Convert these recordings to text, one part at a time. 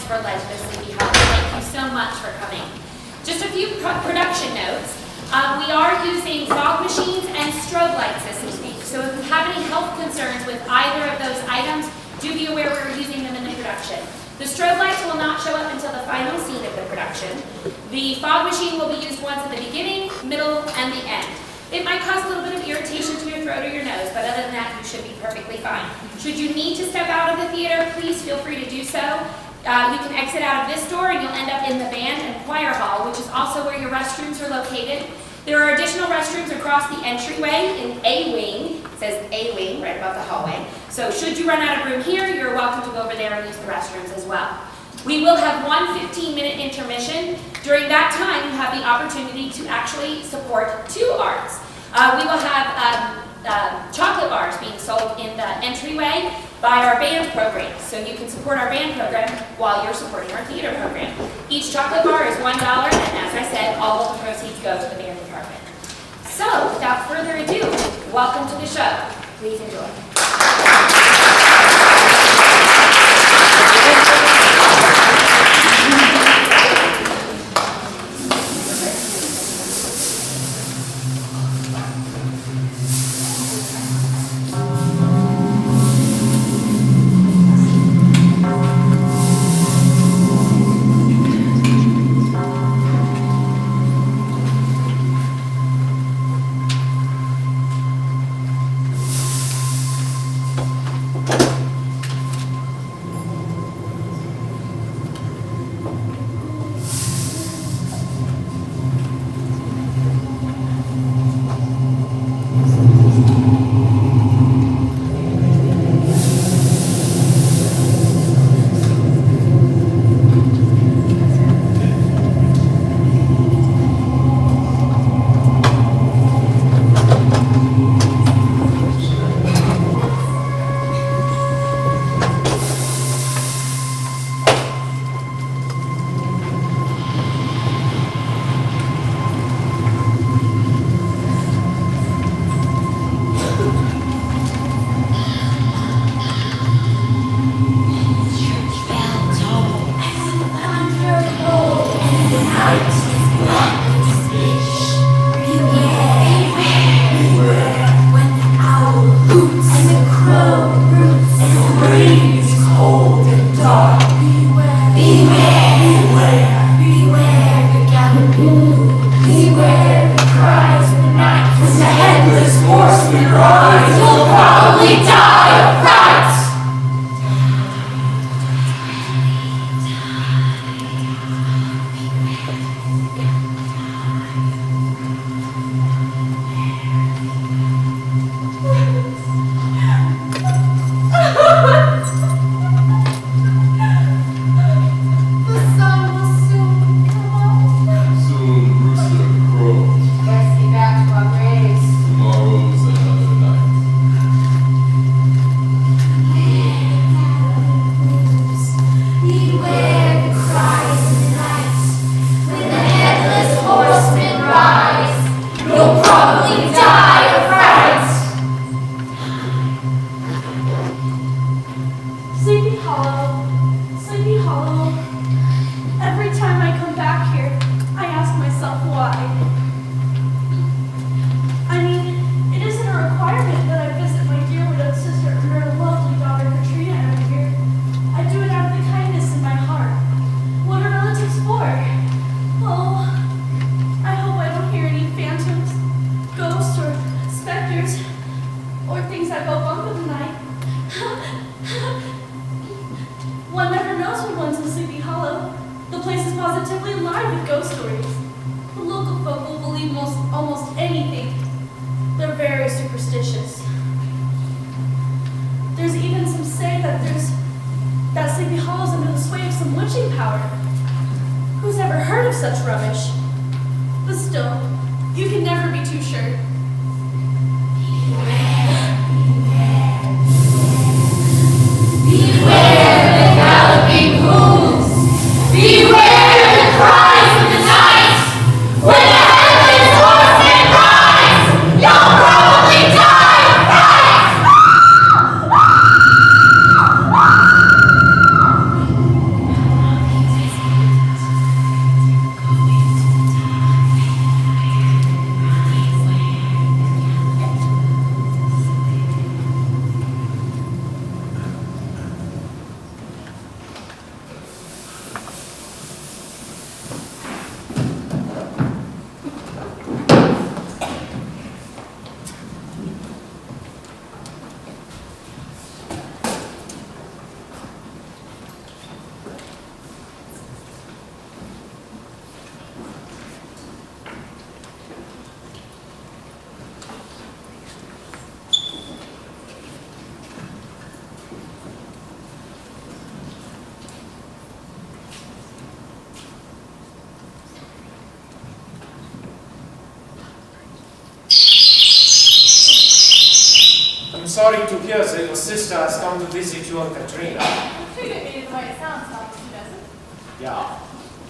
thanks for Legend of Sleepy Hollow. Thank you so much for coming. Just a few production notes. We are using fog machines and strobe lights this evening. So if you have any health concerns with either of those items, do be aware we're using them in the production. The strobe lights will not show up until the final scene of the production. The fog machine will be used once at the beginning, middle, and the end. It might cause a little bit of irritation to your throat or your nose, but other than that, you should be perfectly fine. Should you need to step out of the theater, please feel free to do so. You can exit out of this door and you'll end up in the band and choir hall, which is also where your restrooms are located. There are additional restrooms across the entryway in A wing. It says A wing right above the hallway. So should you run out of room here, you're welcome to go over there and use the restrooms as well. We will have one 15-minute intermission. During that time, you have the opportunity to actually support two arts. We will have chocolate bars being sold in the entryway by our band program. So you can support our band program while you're supporting our theater program. Each chocolate bar is $1, and as I said, all of the proceeds go to the band department. So, without further ado, welcome to the show. Please enjoy. sorry to hear that your sister has come to visit you and Katrina. You don't mean it the way it sounds, Mr. Besson. Yeah,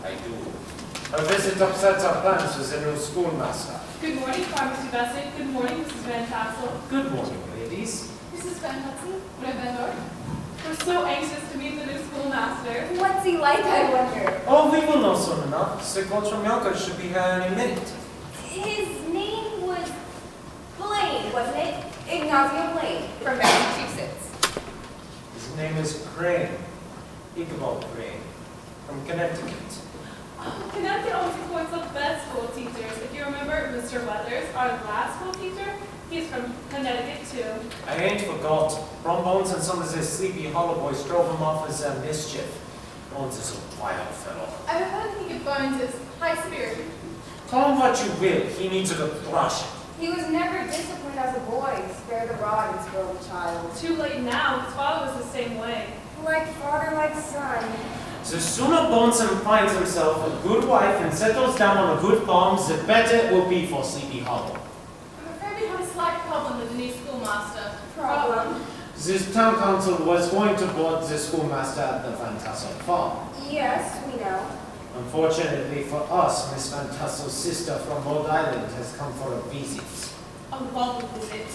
I do. Her visit upsets our plans with the new schoolmaster. Good morning, Mr. Besson. Good morning, Mrs. Van Tassel. Good morning, ladies. Mrs. Van Hudson, Madame Van Dorp. We're so anxious to meet the new schoolmaster. What's he like, I wonder? Oh, we will know soon enough. The coach from Yonkers should be here any minute. His name was Blaine, wasn't it? Ignacio Blaine, from Massachusetts. His name is Crane. Ichabod Crane, from Connecticut. Oh, Connecticut always appoints the best school teachers. If you remember, Mr. Weathers, our last school teacher, he's from Connecticut too. I ain't forgot. Ron Bones and some of the Sleepy Hollow boys drove him off as a mischief. Bones is a wild fellow. I have heard think of Bones as high-spirited. Call him what you will, he needs a good thrashing. He was never disciplined as a boy. Spare the rod and spoil the child. Too late now. His father was the same way. Like father, like son. The sooner Bonson finds himself a good wife and settles down on a good farm, the better it will be for Sleepy Hollow. I'm afraid we have a slight problem with the new schoolmaster. Problem? This town council was going to board the schoolmaster at the Van Tassel farm. Yes, we know. Unfortunately for us, Miss Van Tassel's sister from Rhode Island has come for a visit. A lovely visit.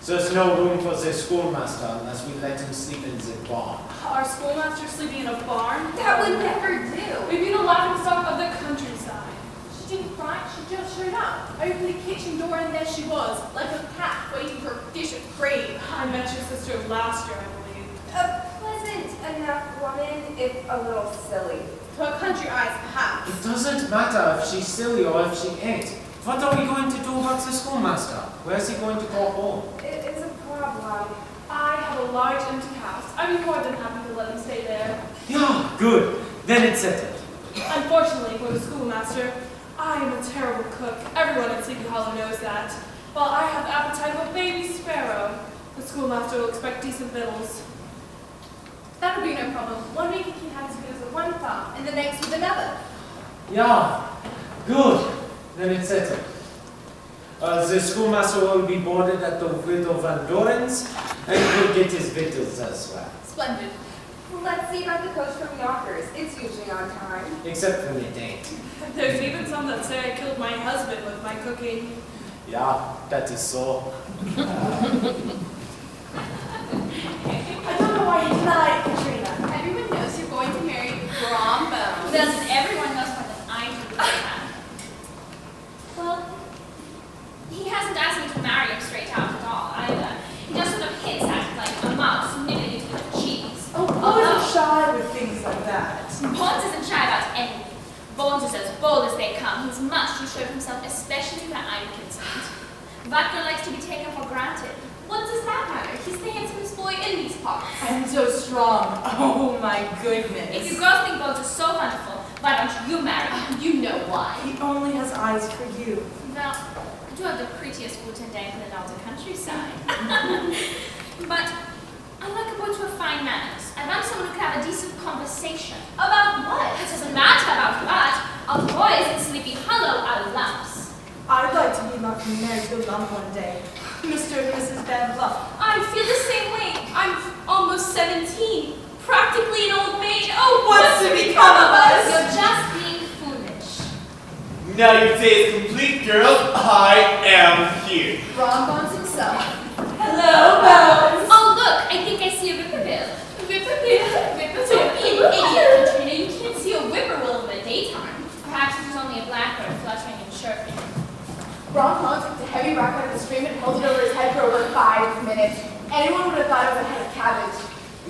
There's no room for the schoolmaster unless we let him sleep in the barn. Our schoolmaster sleeping in a barn? That would never do. We'd be the laughingstock of the countryside. She didn't fright, she just showed up. I opened the kitchen door and there she was, like a cat waiting for a dish of gravy. I met your sister last year, I believe. A pleasant enough woman, if a little silly. To our country eyes, perhaps. It doesn't matter if she's silly or if she ain't. What are we going to do about the schoolmaster? Where's he going to go home? It is a problem. I have a large empty house. I'd be more than happy to let him stay there. Yeah, good. Then it's settled. Unfortunately for the schoolmaster, I am a terrible cook. Everyone at Sleepy Hollow knows that. While I have the appetite of a baby sparrow, the schoolmaster will expect decent victuals. That would be no problem. 1 week he can have as good as one farm, and the next with another. Yeah, good. Then it's settled. The schoolmaster will be boarded at the Widow Van Doren's, and he'll get his victuals as well. Splendid. Let's see about the coach from Yonkers. It's usually on time. Except when it ain't. There's even some that say I killed my husband with my cooking. Yeah, that is so. I don't know why you deny it, Katrina. Everyone knows you're going to marry Brom Bones. Doesn't everyone knows more than I do? Well, he hasn't asked me to marry him straight out at all, either. He just sort of hints at it like a mouse nibbling into the cheese. Oh, Bones is shy with things like that. Bones isn't shy about anything. Bones is as bold as they come. He's much too sure of himself, especially where I'm concerned. Wagner likes to be taken for granted. What does that matter? He's the handsomest boy in these parts. And so strong. Oh my goodness. If you girls think Bones is so wonderful, why don't you marry him? You know why. He only has eyes for you. Well, I do have the prettiest foot and ankle in all the countryside. But I like a boy to have fine manners. I want someone who can have a decent conversation. About what? It doesn't matter about what. All boys in Sleepy Hollow are lumps. I'd like to be married to a lump one day. Mr. and Mrs. Van Bluff. I feel the same way. I'm almost 17. Practically an old maid. Oh, What's to become of us? You're just being foolish. Now your day is complete, girls. I am here. Ron Bones himself. Hello, Bones. Oh, look, I think I see a whippoorwill. Whippoorwill. Don't be an idiot, Katrina. You can't see a whippoorwill in the daytime. Perhaps it was only a blackbird fluttering and chirping. Ron Bones took the heavy rock out of the stream and held it over his head for over 5 minutes. Anyone would have thought it was a head of cabbage.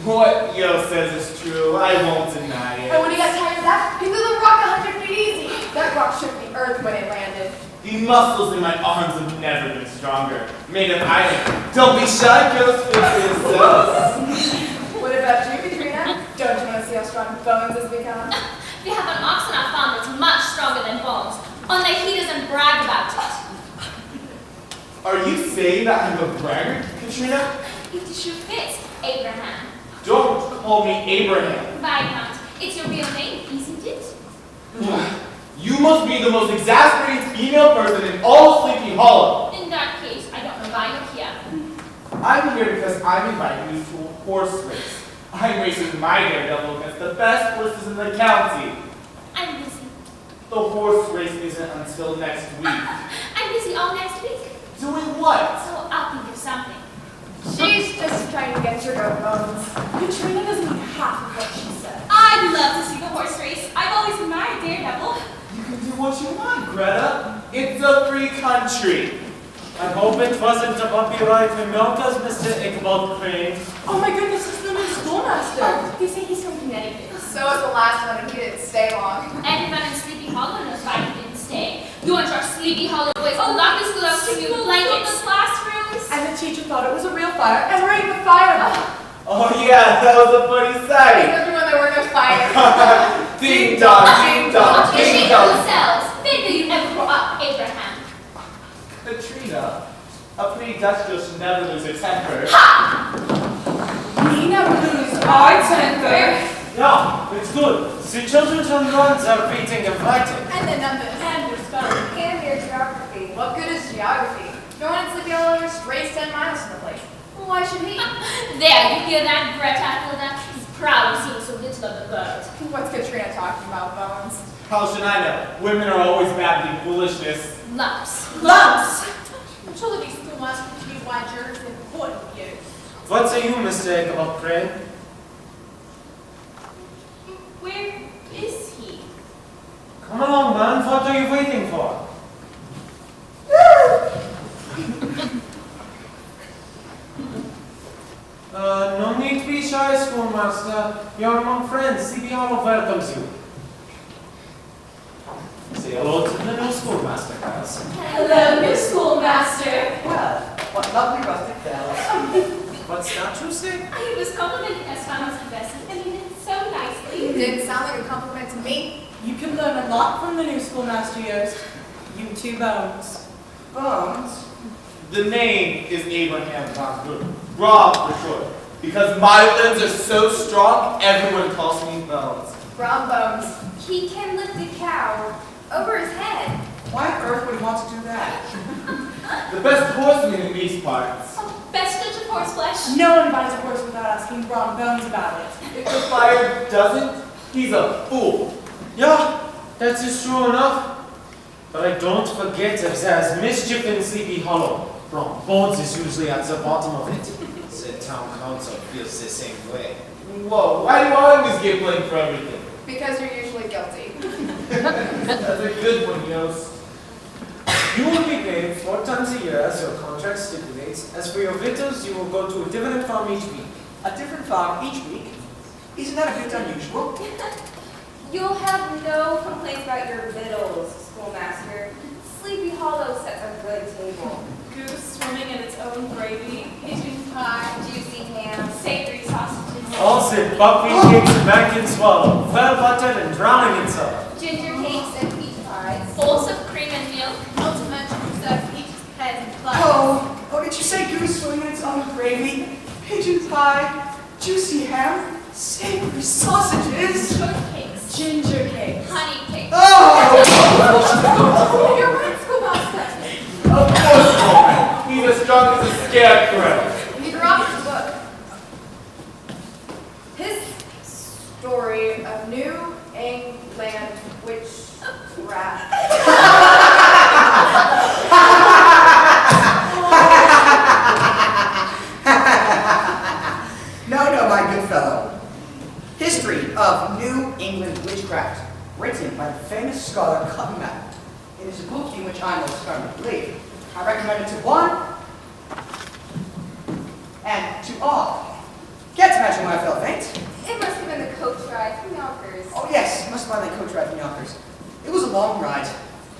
What Yo says is true. I won't deny And it. when he got tired of that, he threw the rock 100 feet easy. That rock shook the earth when it landed. The muscles in my arms have never been stronger. Made of iron. Don't be shy, girls. Fix yourselves. What about you, Katrina? Don't you want to see how strong Bones has become? We have an ox on our farm that's much stronger than Bones. Only he doesn't brag about it. Are you saying that I'm a braggart, Katrina? It should fit, Abraham. Don't call me Abraham. Why not? It's your real name, isn't it? You must be the most exasperating female person in all of Sleepy Hollow. In that case, I don't know why you're here. I'm here because I'm inviting you to a horse race. I'm racing my daredevil against the best horses in the county. I'm busy. The horse race isn't until next week. I'm busy all next week. Doing what? So I'll think of something. She's just trying to get your goat bones. Katrina doesn't mean half of what she said. I'd love to see the horse race. I've always admired Daredevil. You can do what you want, Greta. It's a free country. I hope it wasn't a bumpy ride for milkers, Mr. Ichabod Crane. Oh my goodness, it's the new schoolmaster. Oh, they say he's from Connecticut. So was the last one, and he didn't stay long. Everyone in Sleepy Hollow knows why he didn't stay. You want our Sleepy Hollow boys to lock the school out to new The blankets. classrooms. And the teacher thought it was a real fire and rained the fire. Oh yeah, that was a funny sight. Everyone there were no fire. Ding dong, ding dong, They ding shake dong. themselves. Think that you ever grow up, Abraham. Katrina, a pretty Dutch girl should never lose her temper. We never lose our temper. Yeah, it's good. The children's runs are reading and writing. And the numbers. And your spelling. And your geography. What good is geography? No one in Sleepy Hollow raised 10 miles from the place. Well, why should he? There, you hear that, Greta Hilda? He's proud of seeing so little of the bird. What's Katrina talking about, Bones? How should I know? Women are always battling foolishness. Lumps. Lumps. Surely these schoolmasters to be why jurors is important to you. What say you, Mr. Ichabod Crane? Where is he? Come along, man. What are you waiting for? No need to be shy, schoolmaster. You're among friends. Sleepy Hollow welcomes you. Say hello to the new schoolmaster, guys. Hello, new schoolmaster. Well, what lovely rustic bells. What's that, Tuesday? He was complimenting us Thomas and Bessie, and he did it so It nicely. didn't sound like a compliment to me. You can learn a lot from the new schoolmaster, Yost. You two Bones. Bones? The name is Abraham Von Good. Rob for short. Because my limbs are so strong, everyone calls me Bones. Brown Bones. He can lift a cow over his head. Why on earth would he want to do that? The best horseman in these parts. Oh, best judge of horseflesh. No one buys a horse without asking Brown Bones about it. If the fire doesn't, he's a fool. Yeah, that is true enough. But I don't forget if there's mischief in Sleepy Hollow. Wrong bones is usually at the bottom of it. The town council feels the same way. Whoa, why do you always get blamed for everything? Because you're usually guilty. That's a good one, Yost. You will be paid 4 times a year as your contract stipulates. As for your victuals, you will go to a different farm each week. A different farm each week? Isn't that a bit unusual? You'll have no complaints about your victuals, schoolmaster. Sleepy Hollow sets a good table. Goose swimming in its own gravy. Pigeon pie, juicy ham. Savory sausages. Also, buckwheat cakes and back and swallow, well buttered and drowning in syrup. Ginger cakes and peach pies. Bowls of cream and milk. Not to mention stuff peaches, heads, and flies. Oh, did you say goose swimming in its own gravy? Pigeon pie, juicy ham, savory sausages. Cakes. Ginger cakes. Honey cakes. Oh! You're right, schoolmaster. Of course, woman. He's as strong as a scarecrow. He dropped his book. His story of New England witchcraft. No, my good fellow. History of New England Witchcraft, written by the famous scholar Cotton Mather. It is a book in which I most firmly believe. I recommend it to one and to all. Can't imagine why I felt faint. It must have been the coach ride from Yonkers. Oh yes, must have been the coach ride from Yonkers. It was a long ride.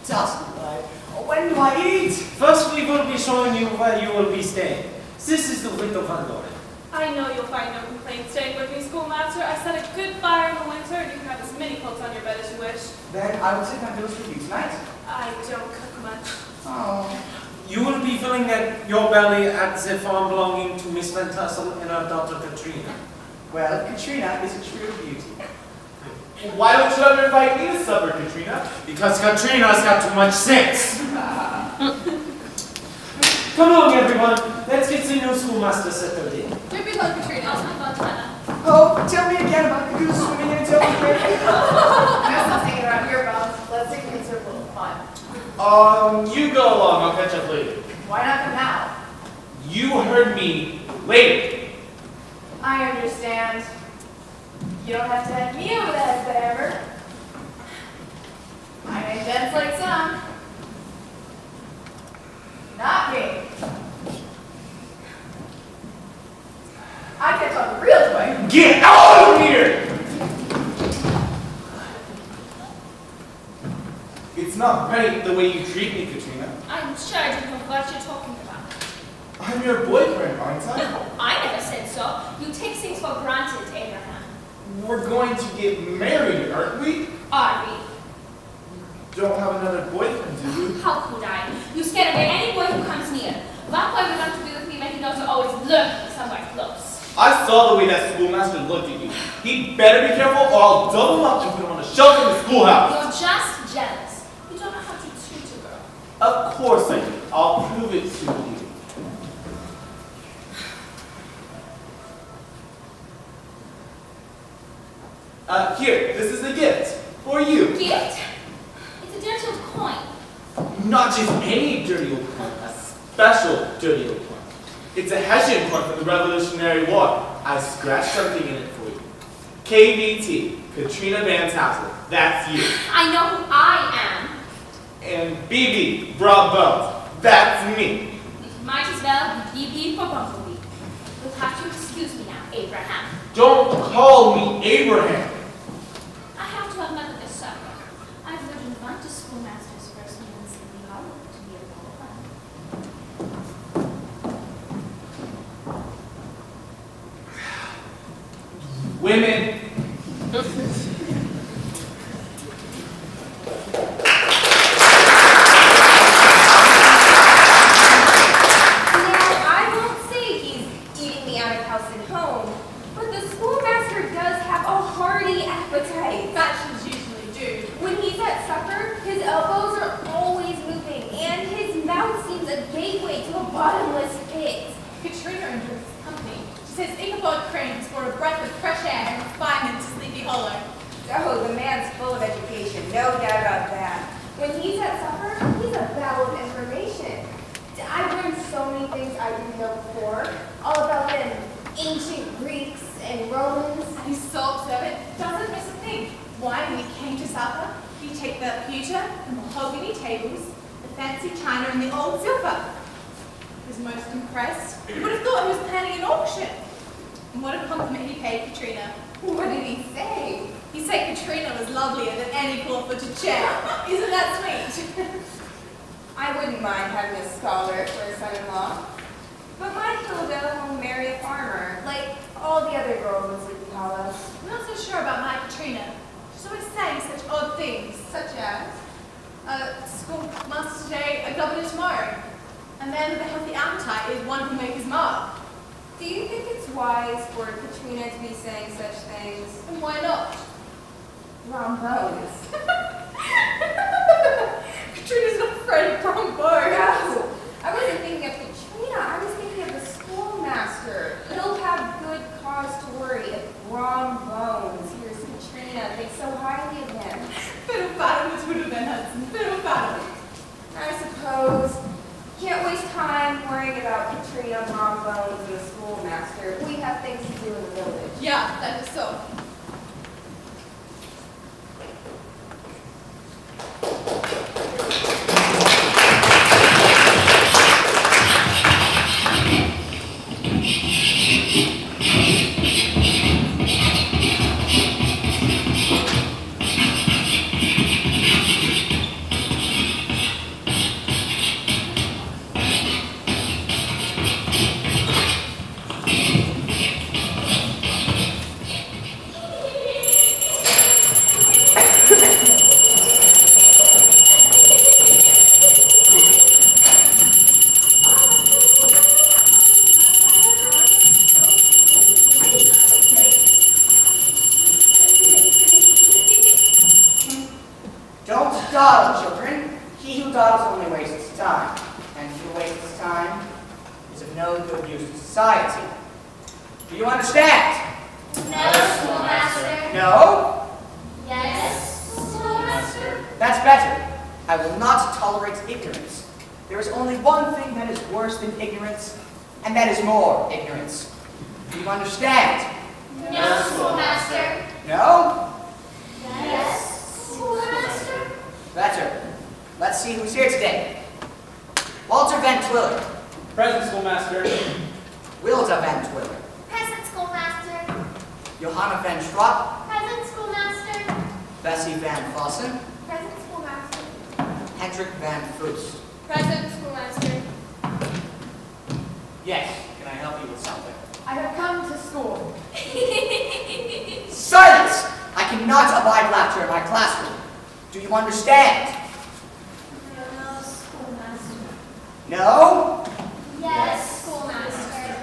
Dusty ride. Oh, when do I eat? First, we will be showing you where you will be staying. This is the Widow Van Doren. I know you'll find no complaint staying with me, schoolmaster. I set a good fire in the winter, and you can have as many coats on your bed as you wish. Then I will take my bills with you tonight. I don't cook much. Oh. You will be filling your belly at the farm belonging to Miss Van Tassel and her daughter Katrina. Well, Katrina is a true beauty. Why don't you ever invite me to supper, Katrina? Because Katrina's got too much sense. Come along, everyone. let's get the new schoolmaster settled in. Don't be long, Katrina. I'll talk about China. Oh, tell me again about the goose swimming in its own grave. That's not hanging around here, Bones. Let's take things for a little fun. You go along, I'll catch up later. Why not come now? You heard me later. I understand. You don't have to head me over the head forever. I may dance like some. Not me. I catch on real quick. Get out of here! It's not right the way you treat me, Katrina. I'm sure I don't know what you're talking about. I'm your boyfriend, aren't I? No, I never said so. You take things for granted, Abraham. We're going to get married, aren't we? Are we? Don't have another boyfriend, do you? How could I? You scared away any boy who comes near. That boy would want to be with me when he knows you're always lurking somewhere close. I saw the way that schoolmaster looked at you. He'd better be careful or I'll double him up and put him on a shelf in the schoolhouse. You're just jealous. You don't know how to treat a girl. Of course I do. I'll prove it to you. Here, this is a gift for you. Gift? It's a dirty old coin. Not just any dirty old coin, a special dirty old coin. It's a Hessian coin from the Revolutionary War. I scratched something in it for you. KVT, Katrina Van Tassel. That's you. I know who I am. And BB, Broad Bones. That's me. You might as well be for Bumblebee. You'll have to excuse me now, Abraham. Don't call me Abraham. I have to admit that this summer, I wouldn't want a schoolmaster's first name in Sleepy Hollow to be a boy. Women. I won't say he's eating me out of house and home, but the schoolmaster does have a hearty appetite. Fashions usually do. When he's at supper, his elbows are always moving, and his mouth seems a gateway to a bottomless pit. Katrina enjoys his company. She says Ichabod Crane is for a breath of fresh air and refinement to Sleepy Hollow. Oh, the man's full of education, no doubt about that. When he's at supper, he's a babble of information. I've learned so many things I didn't know before, all about them ancient Greeks and Romans. And he sulks of it, doesn't miss a thing. Why, when he came to supper, he'd take the pewter, the mahogany tables, the fancy china, and the old silver. He was most impressed. You would have thought he was planning an auction. And what a compliment he paid Katrina. What did he say? He said Katrina was lovelier than any four-footed chair. Isn't that sweet? I wouldn't mind having a scholar for a son-in-law. But my Hilda will marry a farmer, like all the other girls in Sleepy Hollow. I'm not so sure about my Katrina. She's always saying such odd things. Such as? Schoolmaster today, a governor tomorrow. And then with a healthy appetite is one who make his mark. Do you think it's wise for Katrina to be saying such things? And why not? Wrong bones. Katrina's not afraid of Bronco. No, I wasn't thinking of Katrina. I was thinking of the schoolmaster. He'll have good cause to worry if Wrong Bones hears Katrina think so highly of him. Fiddle faddle, Miss Woodman Hudson. Fiddle faddle. I suppose. Can't waste time worrying about Katrina, Wrong Bones, and the schoolmaster. We have things to do in the village. Yeah, that is so. Don't dawdle, children. He who dawdles only wastes time, and he who wastes time is of no good use to society. Do you understand? No, schoolmaster. No? Yes, schoolmaster. That's better. I will not tolerate ignorance. There is only one thing that is worse than ignorance, and that is more ignorance. Do you understand? No, schoolmaster. No? Yes, schoolmaster. Better. Let's see who's here today. Walter Van Twiller. Present, schoolmaster. Wilda Van Twiller. Present, schoolmaster. Johanna Van Schropp. Present, schoolmaster. Bessie Van Vossen. Present, schoolmaster. Hendrik Van Foost. Present, schoolmaster. Yes, can I help you with something? I have come to school. Silence! I cannot abide laughter in my classroom. Do you understand? No, schoolmaster. No? Yes, schoolmaster.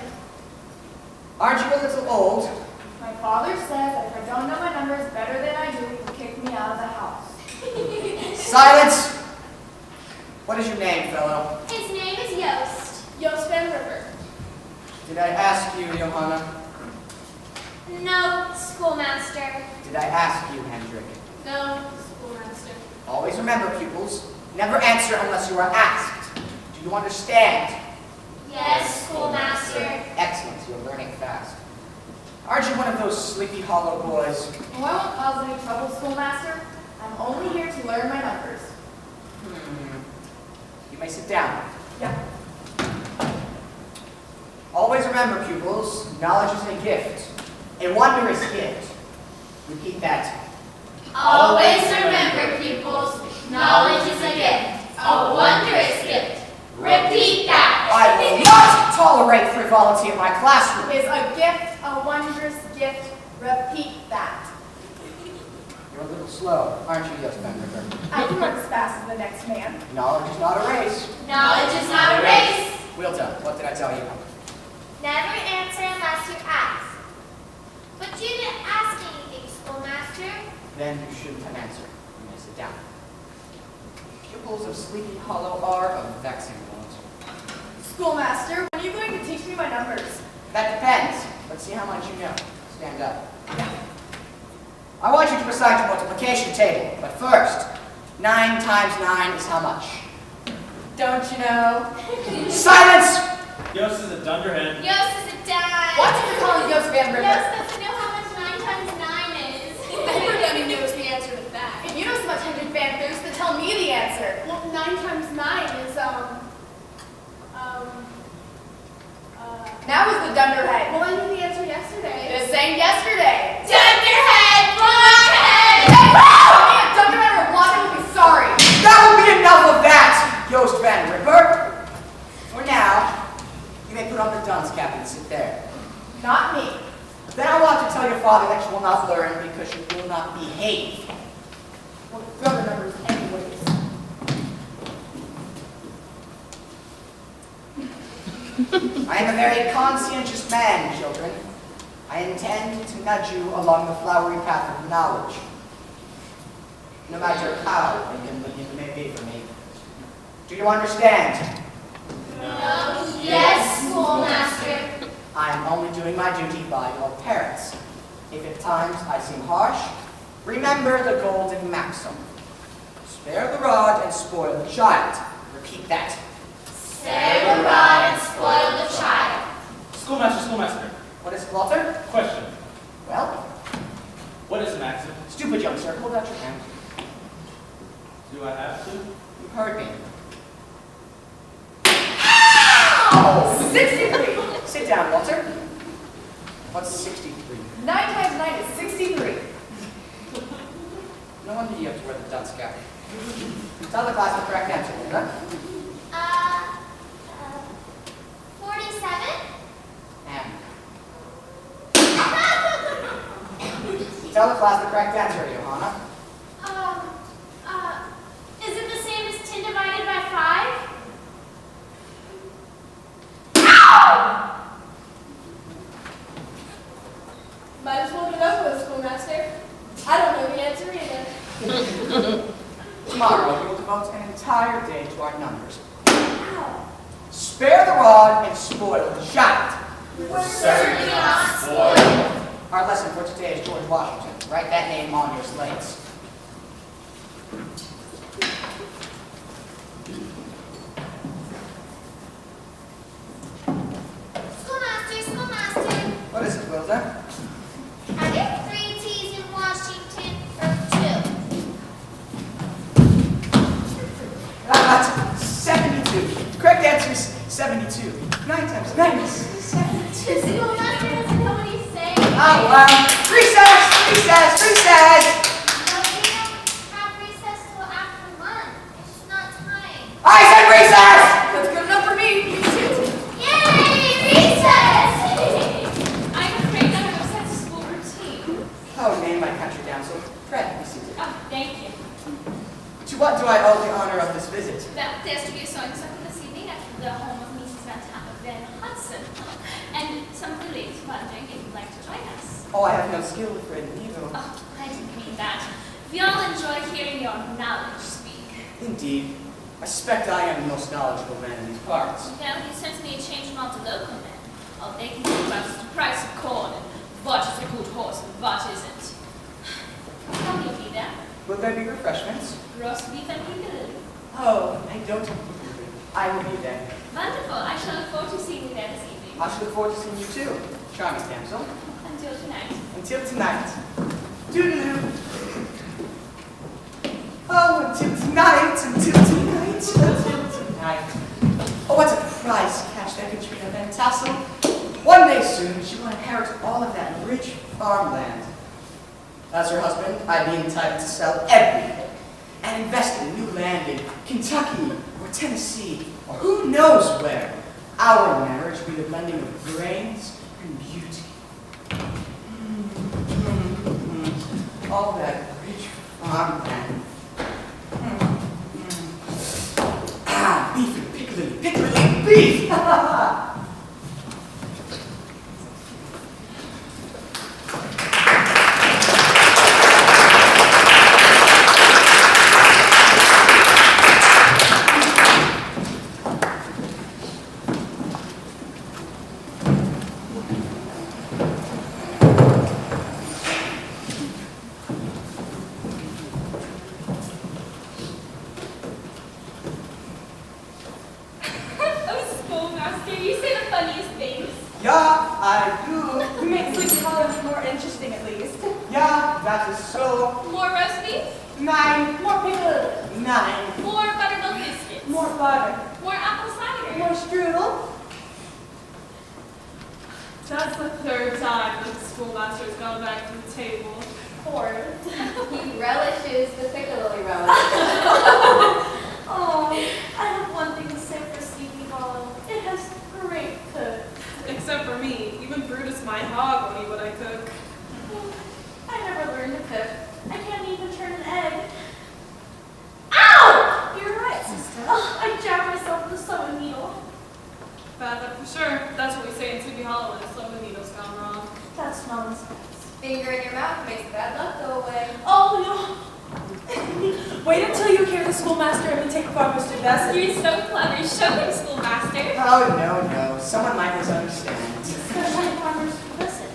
Aren't you a little old? My father says that if I don't know my numbers better than I do, he will kick me out of the house. Silence! What is your name, fellow? His name is Yost. Yost Van River. Did I ask you, Johanna? No, schoolmaster. Did I ask you, Hendrik? No, schoolmaster. Always remember, pupils, never answer unless you are asked. Do you understand? Yes, schoolmaster. Excellent, you're learning fast. Aren't you one of those Sleepy Hollow boys? Oh, I won't cause any trouble, schoolmaster. I'm only here to learn my numbers. You may sit down. Yeah. Always remember, pupils, knowledge is a gift. A wondrous gift. Repeat that. Always remember, pupils, knowledge is a gift, a wondrous gift. Repeat that. I will not tolerate frivolity in my classroom. Is a gift a wondrous gift? Repeat that. You're a little slow, aren't you, Yost Van River? I can run as fast as the next man. Knowledge is not a race. Knowledge is not a race. Wilda, what did I tell you? Never answer unless you're asked. But you didn't ask anything, schoolmaster. Then you shouldn't have answered. You may sit down. Pupils of Sleepy Hollow are a vexing lot. Schoolmaster, when are you going to teach me my numbers? That depends. Let's see how much you know. Stand up. I want you to recite your multiplication table, but first, 9 times 9 is how much? Don't you know? Silence! Yost is a dunderhead. Yost is a dime. What's it called, Yost Van River? Yost doesn't know how much 9 times 9 is. Everybody knows the answer to that. If you know so much Hendrik Van Foost, then tell me the answer. Well, 9 times 9 is, Now is the dunderhead. well, I knew the answer yesterday. The same yesterday. Dunderhead, blockhead. Me a dunderhead or a blonde would be sorry. That will be enough of that, Yost Van Ripper. For now, you may put on the dunce cap and sit there. Not me. Then I want to tell your father that you will not learn because you will not behave. Well, throw the numbers anyways. I am a very conscientious man, children. I intend to nudge you along the flowery path of knowledge. No matter how inconvenient it may be for me. Do you understand? No. Yes, schoolmaster. I am only doing my duty by your parents. If at times I seem harsh, remember the golden maxim. Spare the rod and spoil the child. Repeat that. Spare the rod and spoil the child. Schoolmaster. What is it, Walter? Question. Well, What is a maxim? stupid young sir, hold out your hand. Do I have to? You heard me. Oh, 63. Sit down, Walter. What's 63? 9 times 9 is 63. No wonder you have to wear the dunce cap. Tell the class the correct answer, Linda. 47? And tell the class the correct answer, Johanna. Is it the same as 10 divided by 5? Might as well get over with, schoolmaster. I don't know the answer either. Tomorrow, we will devote an entire day to our numbers. Spare the rod and spoil the child. We're certainly not spoiled. Our lesson for today is George Washington. Write that name on your slates. Schoolmaster. What is it, Wilda? Are there 3 T's in Washington or 2? That's 72. The correct answer is 72. 9 times 9 is 72. Schoolmaster doesn't know what he's saying. Oh, recess! No, we don't have recess till after lunch. It's not time. I said recess! That's good enough for me. Yay! Recess! I'm afraid that upsets school routine. Oh, name my country down, so Fred, be seated. Oh, thank you. To what do I owe the honor of this visit? That there's to be a sewing circle this evening at the home of Mrs. Van Hudson. And some of the ladies wondering if you'd like to join us. Oh, I have no skill with Fred neither. Oh, I didn't mean that. We all enjoy hearing your knowledge speak. Indeed. I suspect I am the most knowledgeable man in these parts. Now he sent me a change from all the local men. All they can talk about is the price of corn and what is a good horse and what isn't. How will you be there? Will there be refreshments? Roast beef and piccalilli. Oh, I don't. I will be there. Wonderful. I shall look forward to seeing you there this evening. I shall look forward to seeing you too. Charming damsel. Until tonight. Until tonight. Doodaloo. Oh, until tonight. Oh, what a prize catch that Katrina Van Tassel. One day soon, she will inherit all of that rich farmland. As her husband, I'd be entitled to sell everything and invest in new land in Kentucky or Tennessee or who knows where. Our marriage will be the blending of brains and beauty. All that rich farmland. Beef and piccalilli, beef! Oh, schoolmaster, you say the funniest things. Yeah, I do. You make Sleepy Hollow more interesting at least. Yeah, that is so. More roast beef, 9, More pickle, 9. more buttermilk biscuits, more butter, more apple cider. more strudel. That's the 3rd time that the schoolmaster's gone back to the table. He relishes the piccalilli relish. Oh, I have one thing to say for Sleepy Hollow. It has great cook. Except for me. Even Brutus, my hog, won't eat what I cook. I never learned to cook. I can't even turn an egg. Ow! You're right, sister. Oh, I jabbed myself with a sewing needle. Bad luck for sure. That's what we say in Sleepy Hollow when the sewing needle's gone wrong. That's nonsense. Finger in your mouth makes the bad luck go away. Oh, no. Wait until you hear the schoolmaster and me take apart Mr. Bassett. You're so clever. Show him, schoolmaster. Oh, no. Someone might misunderstand. Especially farmers who listen.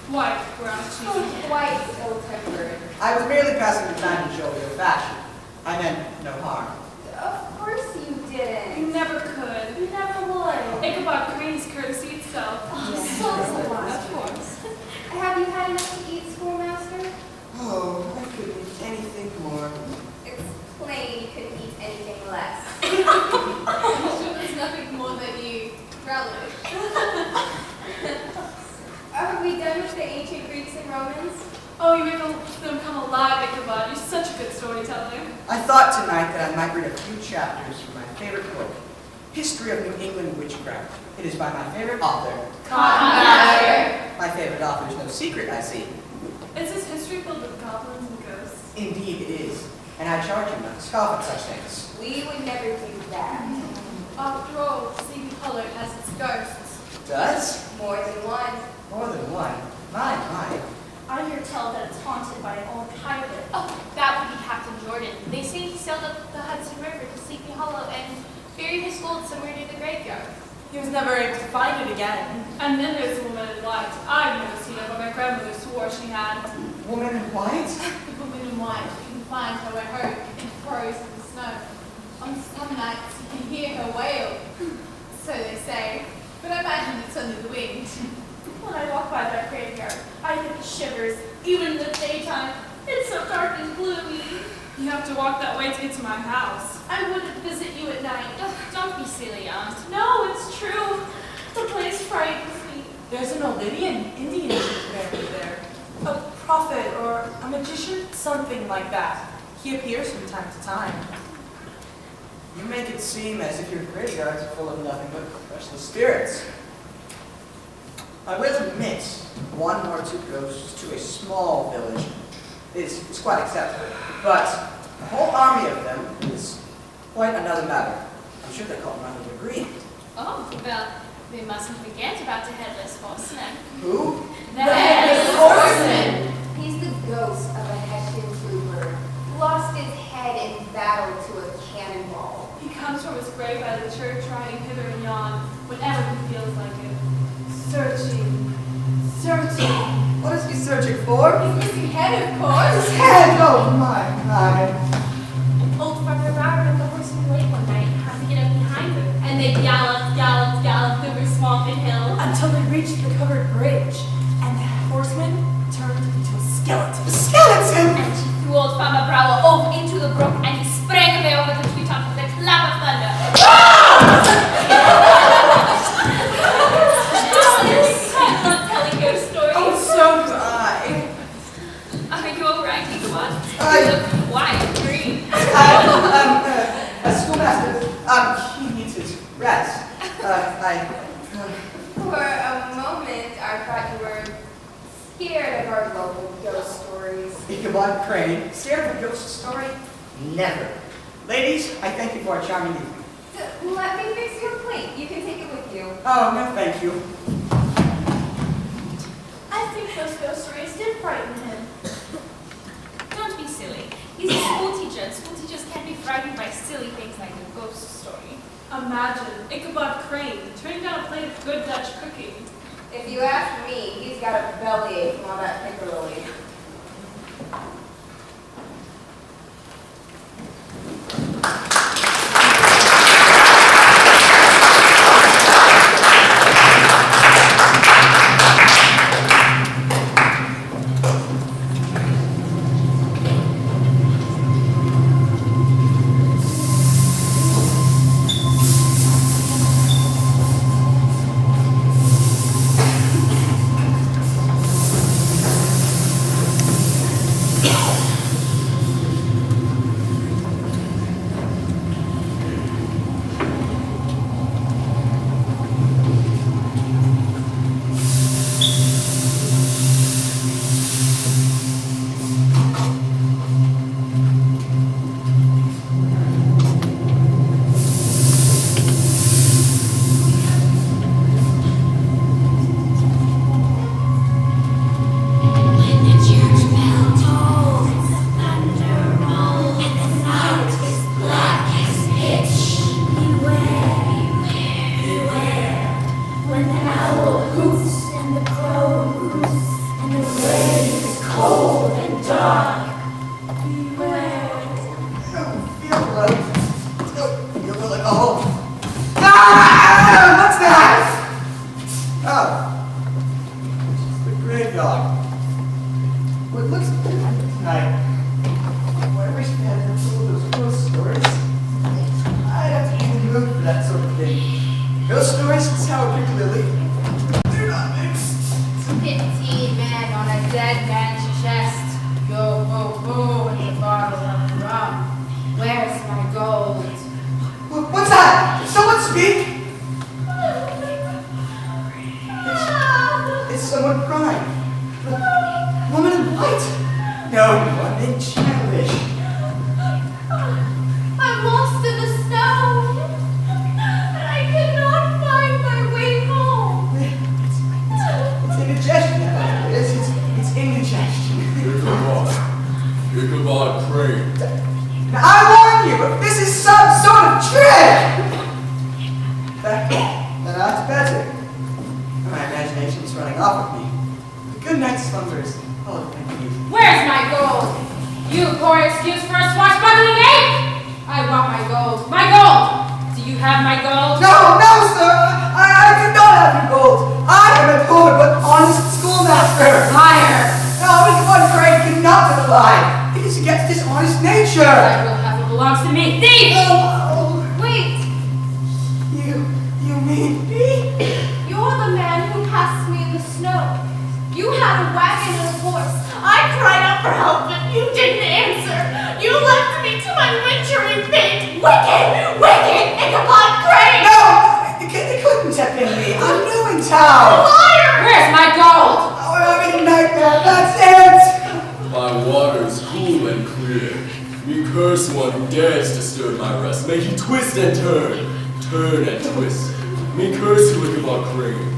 White, brown cheese. Quite ill-tempered. I was merely passing the time to show your fashion. I meant no harm. Of course you You didn't. never could. You never would. Ichabod Crane's courtesy itself. Of course. Have you had enough to eat, schoolmaster? Oh, I couldn't eat anything more. It's plain you couldn't eat anything less. There's nothing more that you relish. Are we done with the ancient Greeks and Romans? Oh, you make them come alive, Ichabod. You're such a good storyteller. I thought tonight that I might read a few chapters from my favorite book, History of New England Witchcraft. It is by my favorite author. My favorite author is no secret, I see. Is this history filled with goblins and ghosts? Indeed it is, and I charge you not to scoff at such things. We would never do that. After all, Sleepy Hollow has its ghosts. Does? More than one. More than one. My. I hear tell that it's haunted by an old pirate. Oh, that would be Captain Jordan. They say he sailed up the Hudson River to Sleepy Hollow and buried his gold somewhere near the graveyard. He was never able to find it again. And then there's the woman in white. I've never seen her, but my grandmother swore she had. Woman in white? The woman in white, you can find her at home in frozen snow. On some nights you can hear her wail. So they say, but I imagine it's under the wind. When I walk by that graveyard, I get shivers, even in the daytime. It's so dark and gloomy. You have to walk that way to get to my house. I wouldn't visit you at night. Ugh, don't be silly, Aunt. No, it's true. The place frightens me. There's an Olivian Indian chief buried there. A prophet or a magician, something like that. He appears from time to time. You make it seem as if your graveyards are full of nothing but restless spirits. I will admit, one or two ghosts to a small village is quite acceptable, but a whole army of them is quite another matter. I'm sure they call none of the Greek. Oh, well, we mustn't forget about the headless horseman. Who? The headless horseman! He's the ghost of a Hessian trooper. Lost his head in battle to a cannonball. He comes from his grave by the church, riding hither and yon, whenever he feels like it. Searching, searching. What is he searching for? His missing head, of course. His head! Oh my God! Old Farmer Robert and the horseman late one night had to get up behind them, and they galloped over swamp and hill. Until they reached the covered bridge, and the horseman turned into a skeleton. Skeleton! And she threw old Farmer Brower over into the brook, and he sprang away over the treetop with a clap of thunder. I love telling ghost stories. Oh, so do I. Are you all right, Ichabod? I- You look white and green. A schoolmaster, he needs his rest. For a moment, I thought you were scared of our local ghost stories. Ichabod Crane, scared of a ghost story? Never. Ladies, I thank you for a charming evening. Let me fix your plate. You can take it with you. Oh, no, thank you. I think those ghost stories did frighten him. Don't be silly. He's a school teacher, and school teachers can't be frightened by silly things like a ghost story. Imagine Ichabod Crane turning down a plate of good Dutch cooking. If you ask me, he's got a bellyache from all that piccalilli. slumbers. Oh, thank you. Where's my gold? You poor excuse for a swashbuckling ape! I want my gold. My gold! Do you have my gold? No, no, sir! I do not have your gold. I am a poor but honest schoolmaster. Liar! No, one grade cannot lie. It is against his honest nature. I will have what belongs to me. Thief! Oh, Wait, you mean me? you're the man who passed me in the snow. You had a wagon and a horse. I cried out for help, but you didn't answer. You left me to my wintry fate. Wicked, wicked, Ichabod Crane! No, they couldn't have been me. I'm new in town. Liar! Where's my gold? Oh, I'm having a nightmare. That's it. My water's cool and clear. Me curse one who dares disturb my rest. Make you twist and turn and twist. Me curse you, Ichabod Crane.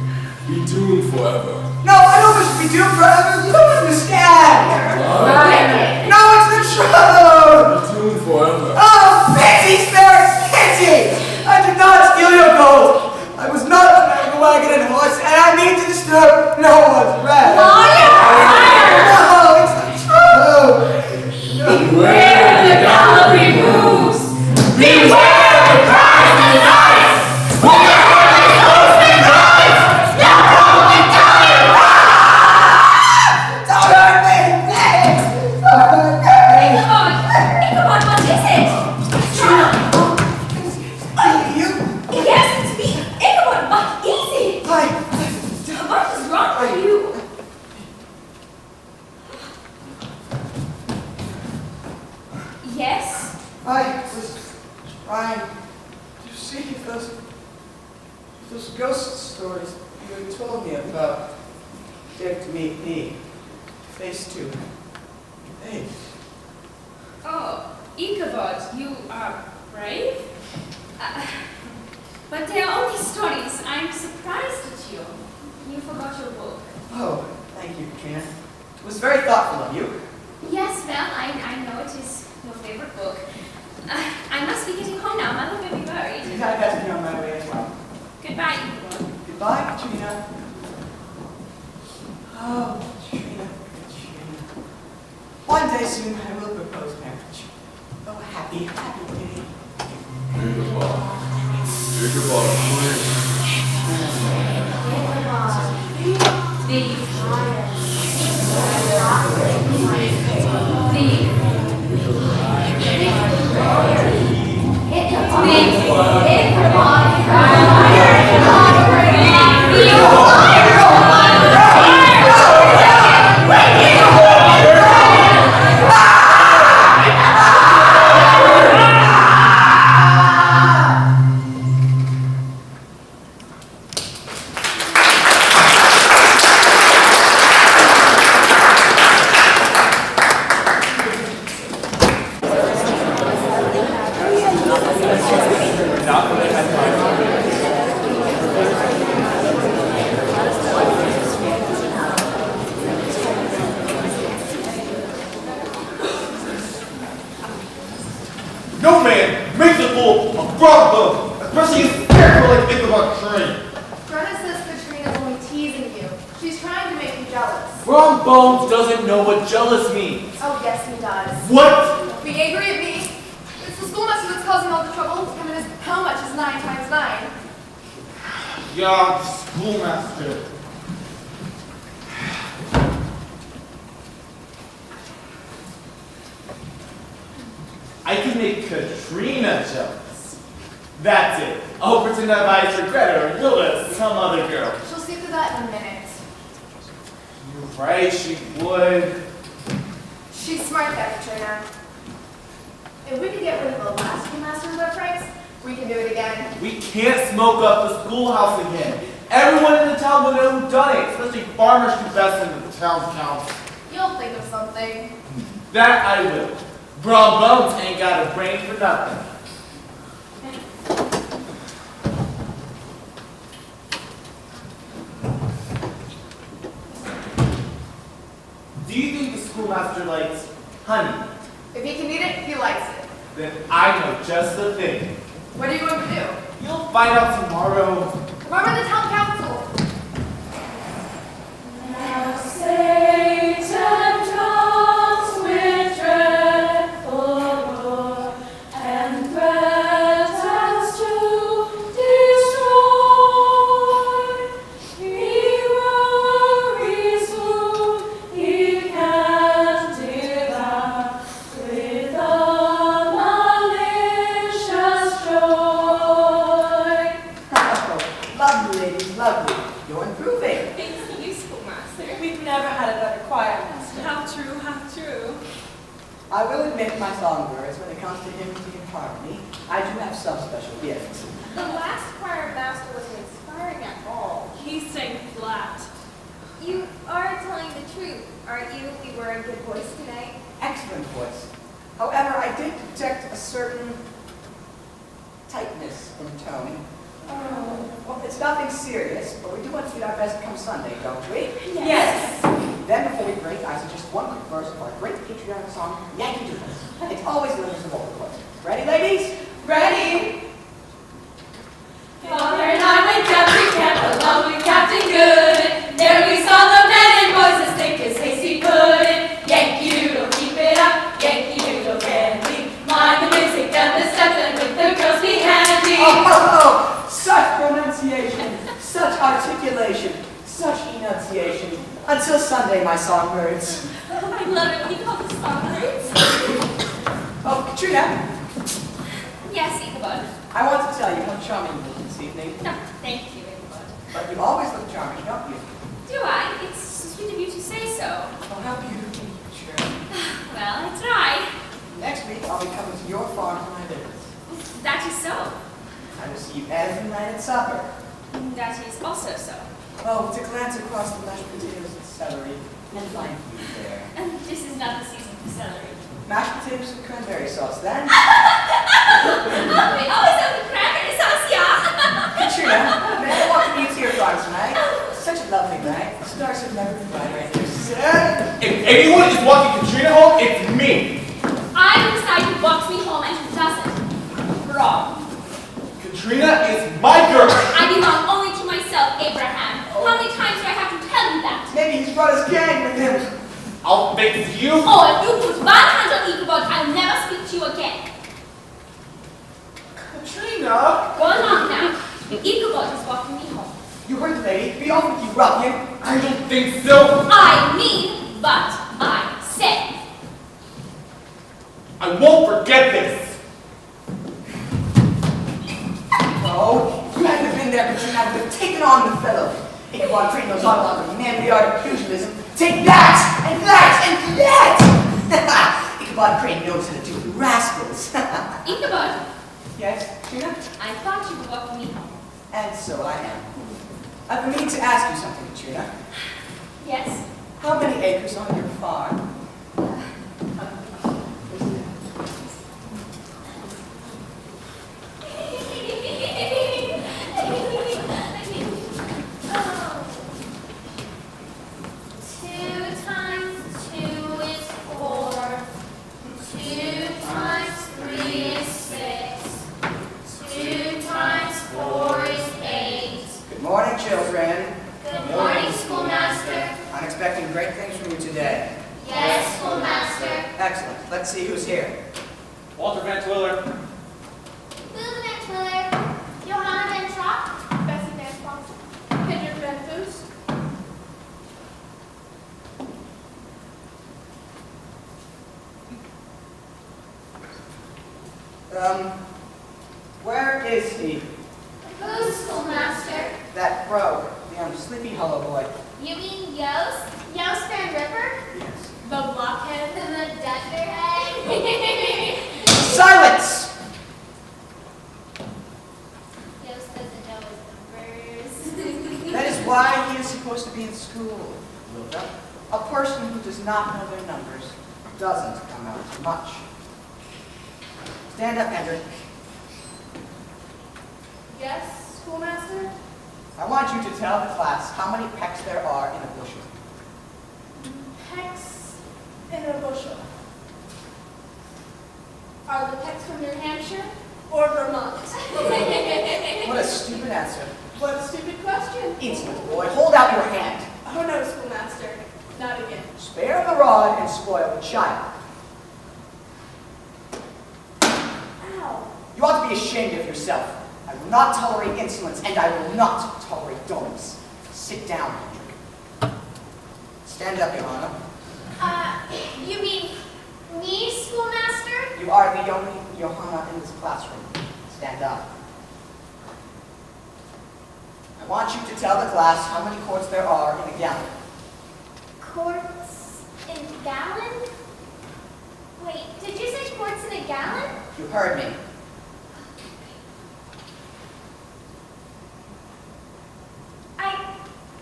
Be doomed forever. No, I don't wish to be doomed forever. You don't understand. Liar! No, it's the truth. Be doomed forever. Oh, pity, spare pity! I did not steal your gold. I was not on the wagon and horse, and I mean to disturb no one's rest. No, it's the truth. Beware the gallery moves! Beware the cries and the knives! Don't hurt me, please. Don't hurt me. Ichabod, what is it? You? Yes, it's me. Ichabod, what is it? I What is wrong with you? Yes? was trying to see if those ghost stories you had told me about dared to meet me face to face. Oh, Ichabod, you are brave? But they are only stories. I'm surprised at you. You forgot your book. Oh, thank you, Katrina. It was very thoughtful of you. Yes, well, I know it is your favorite book. I must be getting home now. Mother will be worried. I'd better be on my way as well. Goodbye, Ichabod. Goodbye, Katrina. Oh, Katrina, Katrina. One day soon I will propose marriage. Oh, happy, happy day. Ichabod Crane. Thief. Thief. No man makes a fool of Bravo, especially a scarecrow like Ichabod Crane. Greta says Katrina's only teasing you. She's trying to make you jealous. Ron Bones doesn't know what jealous means. Oh, yes, he does. What? Don't be angry at me. It's the schoolmaster that's causing all the trouble. I mean, how much is 9 times 9? Yeah, the schoolmaster. I can make Katrina jealous. That's it. I'll pretend I've eyes for Greta or Lilith, some other girl. She'll see through that in a minute. You're right, she would. She's smart, that Katrina. If we could get rid of the last schoolmaster's web pranks, we can do it again. We can't smoke up the schoolhouse again. Everyone in the town will know who done it, especially farmers confessing to the town council. You'll think of something. That I will. Braun Bones ain't got a brain for nothing. Do you think the schoolmaster likes honey? If he can eat it, he likes it. Then I know just the thing. What are you going to do? You'll find out tomorrow. Remember the town council. Now say will admit my songbirds, when it comes to hymning and harmony, I do have some special gifts. The last choir master wasn't inspiring at all. He sang flat. You are telling the truth, aren't you? We were in good voice tonight. Excellent voice. However, I did detect a certain tightness in tone. Well, it's nothing serious, but we do want to get our best come Sunday, don't we? Yes. Then, before we break, I suggest one quick verse of our great patriotic song, Yankee Doodle. It always delivers the vocal chords. Ready, ladies? Ready? Father and I went down to camp along with Captain Good. There we saw the men and boys as thick as hasty pudding. Yankee Doodle, keep it up. Yankee Doodle, candy. Mind the music and the steps, and with the girls be handy. Oh, such pronunciation, such articulation, such enunciation. Until Sunday, my songbirds. I love it when you call us songbirds. Oh, Katrina, Yes, Ichabod. I want to tell you how charming you look this evening. No, thank you, Ichabod. But you always look charming, don't you? Do I? It's sweet of you to say so. Oh, how beautiful, Katrina. Well, I try. Next week, I'll be coming to your farm for my visits. That is so. I will see you every night at supper. That is also so. Oh, to glance across the mashed potatoes and celery and find you there. And this is not the season for celery. Mashed potatoes with cranberry sauce, then. We always have the cranberry sauce, yeah. Katrina, may I welcome you to your farm tonight? Such a lovely night. The stars have never been brighter in your sun. If anyone is walking Katrina home, it's me. I'm the side who walks me home and who doesn't. Wrong. Katrina is my girl. I belong only to myself, Abraham. How many times do I have to tell you that? Maybe he's brought his gang with him. I'll fix you. Oh, if you put one hand on Ichabod, I'll never speak to you again. Katrina. Go along now. Ichabod is walking me home. You heard the lady. Be off with you, ruffian. I don't think so. I mean what I say. I won't forget this. Oh, you hadn't have been there, Katrina. I would have taken on the fellow. Ichabod Crane knows all about the manly art of pugilism. Take that! And that! And that! Ichabod Crane knows how to do the rascals. Ichabod, Yes, Katrina? I thought you were walking me home. And so I am. I've been meaning to ask you something, Katrina. Yes? How many acres on your farm? Good morning, children. Good morning, schoolmaster. I'm expecting great things from you today. Yes, schoolmaster. Excellent. Let's see who's here. Walter Van Twiller. Susan Van Twiller. Johanna Van Schrock. Bessie Van Fox. Kendrick Van Foos. Where is he? Who's schoolmaster? That crow, the young Sleepy Hollow boy. You mean Yost? Yost Van Ripper? Yes. The blockhead. The dunderhead? Silence! Yost doesn't know his numbers. That is why he is supposed to be in school, Wilda. A person who does not know their numbers doesn't come out to much. Stand up, Hendrik. Yes, schoolmaster? I want you to tell the class how many pecks there are in a bushel. Pecks in a bushel. Are the pecks from New Hampshire or Vermont? What a stupid answer. What a stupid question. Insolent boy, hold out your hand. Oh no, schoolmaster. Not again. Spare the rod and spoil the child. Ow. You ought to be ashamed of yourself. I will not tolerate insolence, and I will not tolerate dullness. Sit down, Hendrik. Stand up, Johanna. You mean me, schoolmaster? You are the only Johanna in this classroom. Stand up. I want you to tell the class how many quarts there are in a gallon. Quarts in gallon? Wait, did you say quarts in a gallon? You heard me.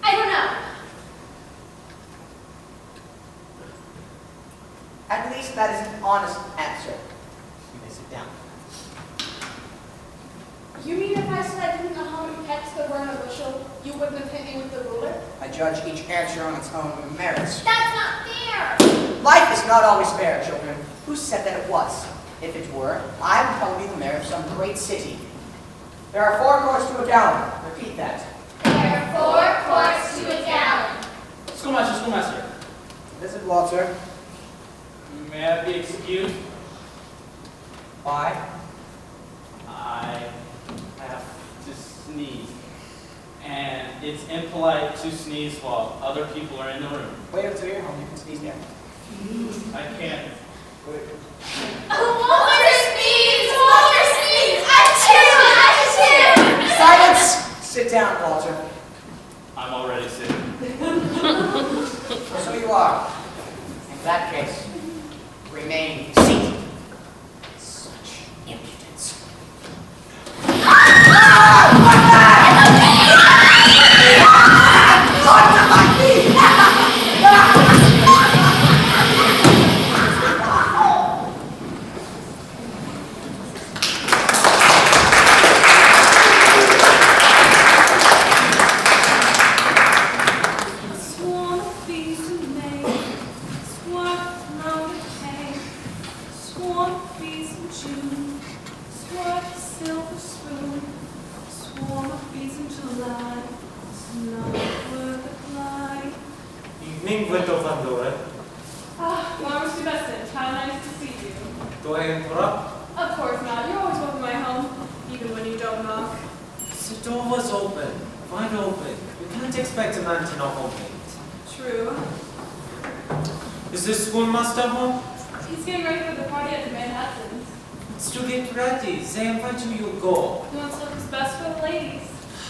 I don't know. At least that is an honest answer. You may sit down. You mean if I said I didn't know how many pecks there were in a bushel, you wouldn't have hit me with the ruler? I judge each answer on its own merits. That's not fair. Life is not always fair, children. Who said that it was? If it were, I would probably be the mayor of some great city. There are 4 quarts to a gallon. Repeat that. There are 4 quarts to a gallon. Schoolmaster. Visit Walter. May I be excused? Why? I have to sneeze. And it's impolite to sneeze while other people are in the room. Wait until you're home. You can sneeze there. I can't. Wait. Walter sneeze! Walter sneeze! Achoo! Silence! Sit down, Walter. I'm already sitting. So you are. In that case, remain seated. Such impudence. Swarm of bees who make squat round the cave. Swarm of bees in June, squat a silver spoon. Swarm of bees in July, it's not worth a fly. Evening, Window Van Doren. Ah, Farmer Sebastian, how nice to see you. Do I interrupt? Of course not. You're always welcome at my home, even when you don't knock. The door was open, wide open. You can't expect a man to knock on it. True. Is the schoolmaster home? He's getting ready for the party at the Manhattans. It's to get ready. They invite you, you go. He wants to look his best for the ladies.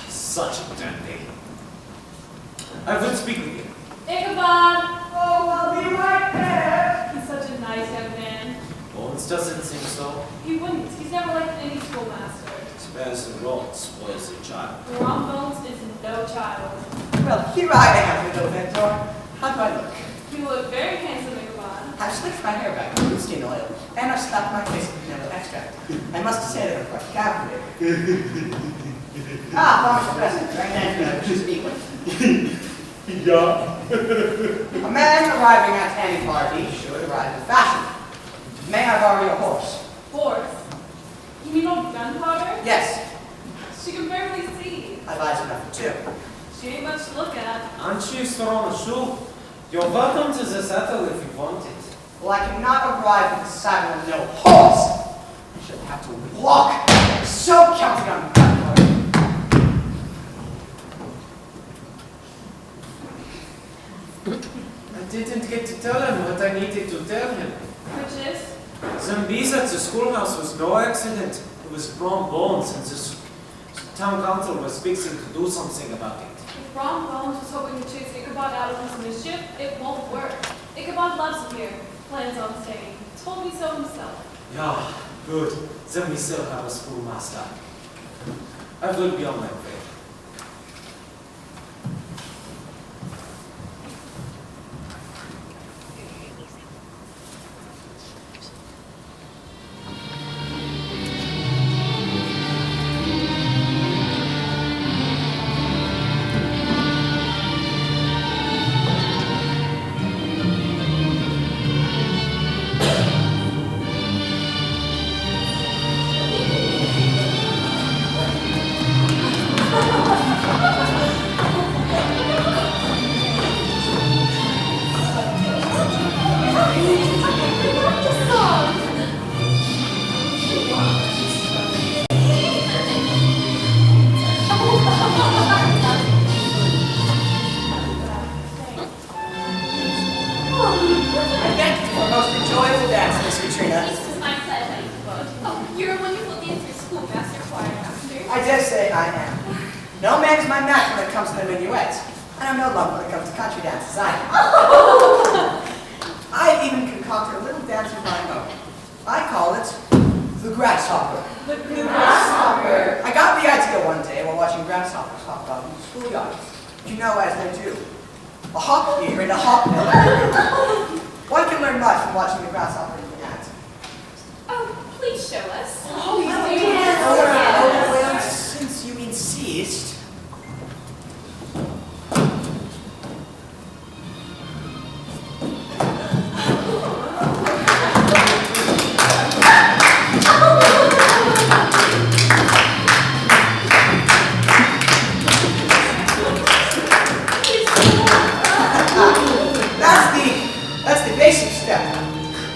Such a dandy. I will speak with you. Ichabod! Oh, I'll be right there. He's such a nice young man. Bones doesn't think so. He wouldn't. He's never liked any schoolmaster. Spares the rod, spoils the child. Ron Bones is no child. Well, here I am, little Ventor. How do I look? You look very handsome, Ichabod. I've slicked my hair back with skin oil, and I've slapped my face with vanilla extract. I must say that I'm quite captivating. Farmer Sebastian, very nice man to speak with. Yeah. A man arriving at any party should arrive in fashion. May I borrow your horse? Horse. You mean old gunpowder? Yes, She can barely see. I've eyes enough for 2. She ain't much to look at. Aren't you throwing a shoe? You're welcome to the saddle if you want it. Well, I cannot arrive with a saddle and no horse. I shall have to walk. So counting on gunpowder. I didn't get to tell him what I needed to tell him. Which is? The bees at the schoolhouse was no accident. It was Brom Bones, and the town council was fixing to do something about it. If Ron Bones was hoping to chase Ichabod out of his mischief, it won't work. Ichabod loves it here. Plans on staying. Told me so himself. Yeah, good. Then we still have a schoolmaster. I will be on my way. I thank you for a most enjoyable dance, Miss Katrina. This is my pleasure, Ichabod. Oh, you're a wonderful dancer, schoolmaster, choir master. I dare say I am. No man is my match when it comes to the minuet. And I'm no lump when it comes to country dances either. I've even concocted a little dance of my own. I call it the grasshopper. The grasshopper. I got the idea one day while watching grasshoppers hop about in the schoolyards. You know, as they do. A hop here and a hop there. One can learn much from watching the grasshopper act. Oh, please show us. Oh, well, since you insist. That's the basic step.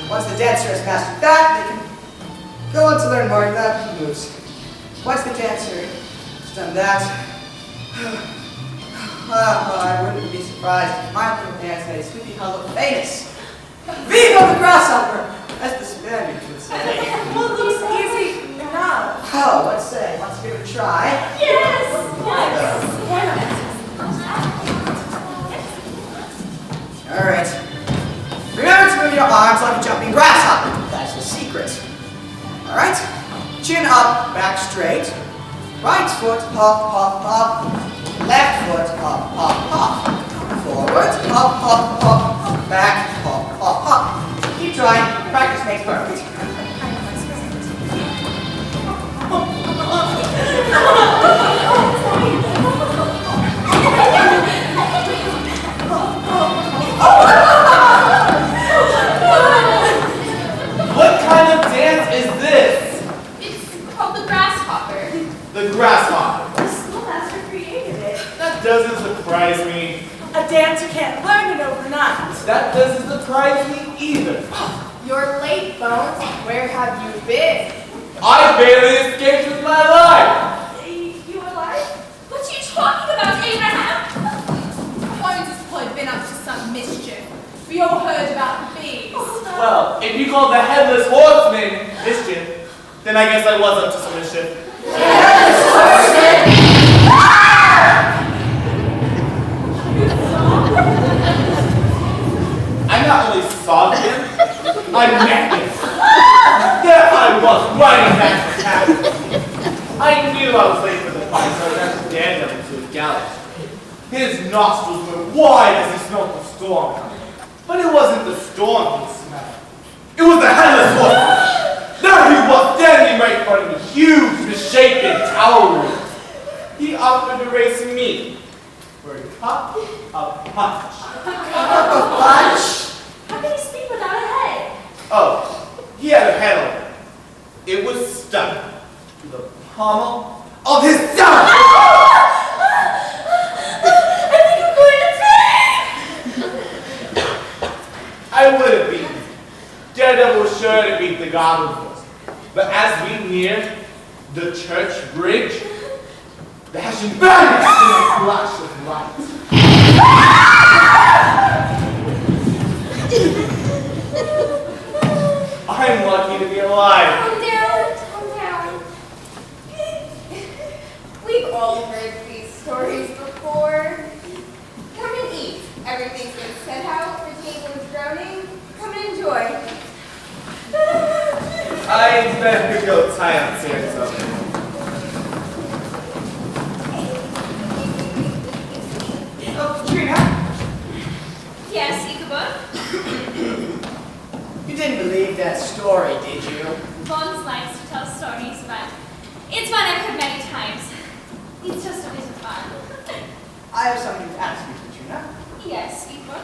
Once the dancer has mastered that, they can go on to learn more of that moves. Once the dancer has done that, I wouldn't be surprised if my little dance made Sleepy Hollow famous. Viva the grasshopper, as the Spaniards would say. Well, it looks easy now. Oh, let's say, let's give it a try. Yes! All right. Remember to move your arms like a jumping grasshopper. That's the secret. All right. Chin up, back straight. Right foot, hop, hop, hop. Left foot, hop, hop, hop. Forward, hop, hop, hop. Back, hop, hop, hop. Keep trying. Practice makes perfect. What kind of dance is this? It's called the grasshopper. The grasshopper. The schoolmaster created it. That doesn't surprise me. A dancer can't learn it overnight. That doesn't surprise me either. You're late, Bones. Where have you been? I barely escaped with my life. You alive? What are you talking about, Abraham? Bones has probably been up to some mischief. We all heard about the bees. Well, if you call the headless horseman mischief, then I guess I was up to some mischief. I not only saw him, I met him. There I was, riding back to town. I knew I was late for the fight, so I ran Daredevil to his gallop. His nostrils were wide as he smelled the storm coming. But it wasn't the storm he smelled. It was the headless horseman. There he was, standing right in front of me, huge, misshapen, towering. He offered to race me for a cup of punch. Punch. How can you speak without a head? Oh, he had a head on it. It was stuck to the pommel of his thumb. I would have beaten him. Daredevil was sure to beat the goblin force. But as we neared the church bridge, the Hessian vanished in a flash of light. I'm lucky to be alive. Calm down, calm down. We've all heard these stories before. Come and eat. Everything's been set out, the table is groaning. Come and enjoy. I better go tie up Sansa. Oh, Katrina, Yes, Ichabod? you didn't believe that story, did you? Bones likes to tell stories, but it's one I've heard many times. It's just a bit of fun. I have something to ask you, Katrina. Yes, Ichabod?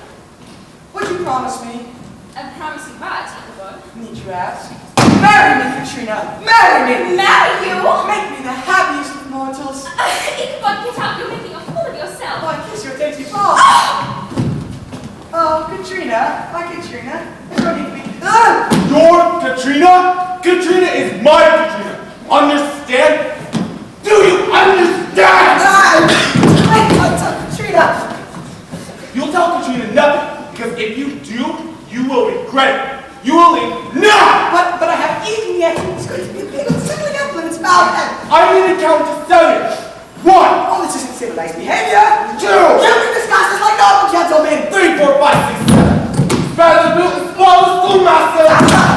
Would you promise me? I promise you what, Ichabod? Need you ask? Marry me, Katrina! Marry me! Marry you? Make me the happiest of mortals. Ichabod, get out. You're making a fool of yourself. Oh, I kiss your dainty paw. Oh, Katrina, my Katrina. There's no need to be. Ah! Your Katrina? Katrina is my Katrina. Understand? Do you understand? Katrina! You'll tell Katrina nothing, because if you do, you will regret it. You will leave now! But I haven't eaten yet. It's going to be a big old sickly apple in its mouth. I need to count to 7. 1, Oh, this isn't civilized behavior. 2, You can discuss this like normal gentlemen. 3, 4, 5, 6, 7. Spare the boot, follow schoolmaster!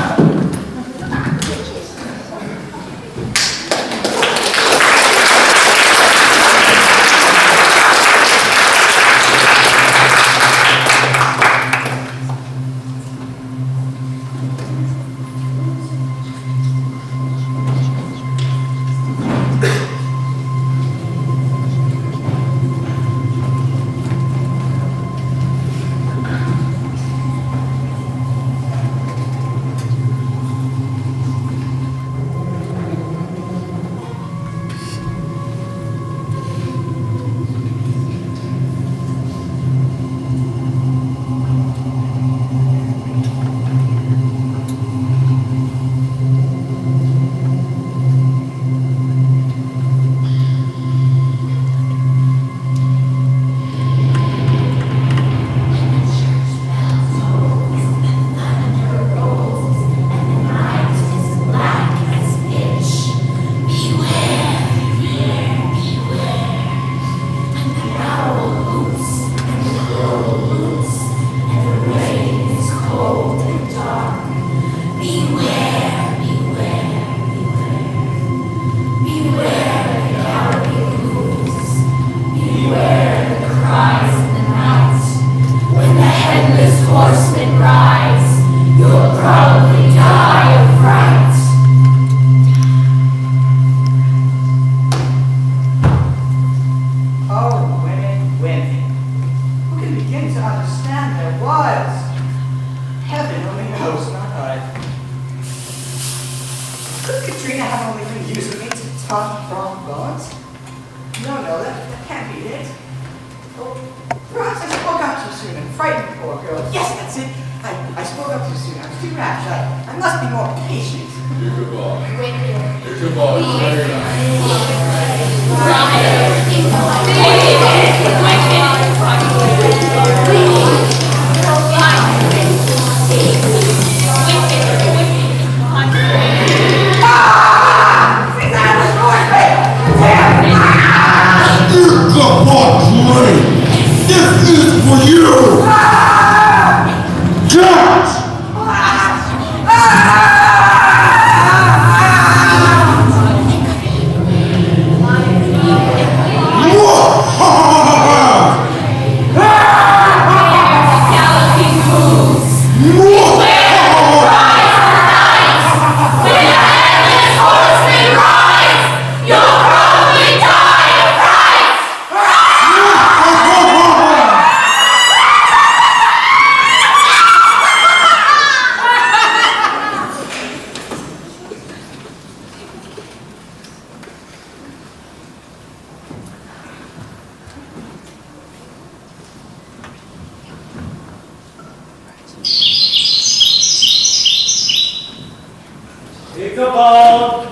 Ichabod!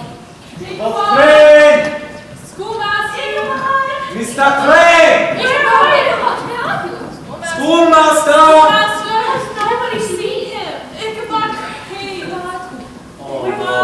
Crane! Schoolmaster! Mr. Crane! Schoolmaster! Nobody's seen him! Ichabod Crane! Oh no.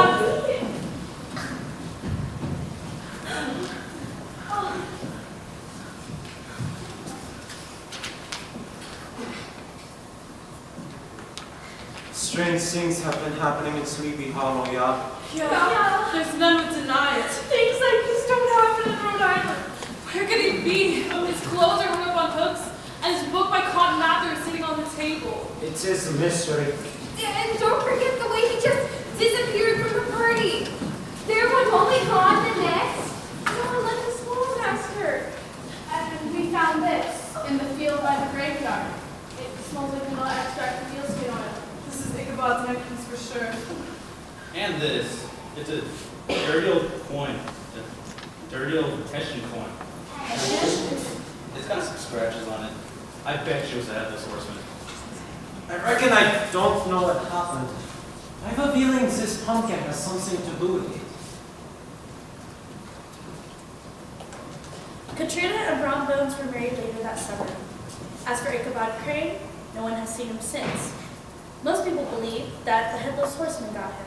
Strange things have been happening in Sleepy Hollow, yeah? Yeah, there's none would deny it. Things like this don't happen in Rhode Island. Where could he be? His clothes are hung up on hooks, and his book by Cotton Mather is sitting on the table. It is a mystery. And don't forget the way he just disappeared from the party. There was only gone the next. Someone left the schoolmaster. And we found this in the field by the graveyard. It smells like vanilla extract with eel skin on it. This is Ichabod's necklace for sure. And this. It's a dirty old coin. A dirty old Hessian coin. It's got some scratches on it. I bet she was a headless horseman. I reckon I don't know what happened. I have a feeling this pumpkin has something to do with it. Katrina and Brom Bones were married later that summer. As for Ichabod Crane, no one has seen him since. Most people believe that the Headless Horseman got him.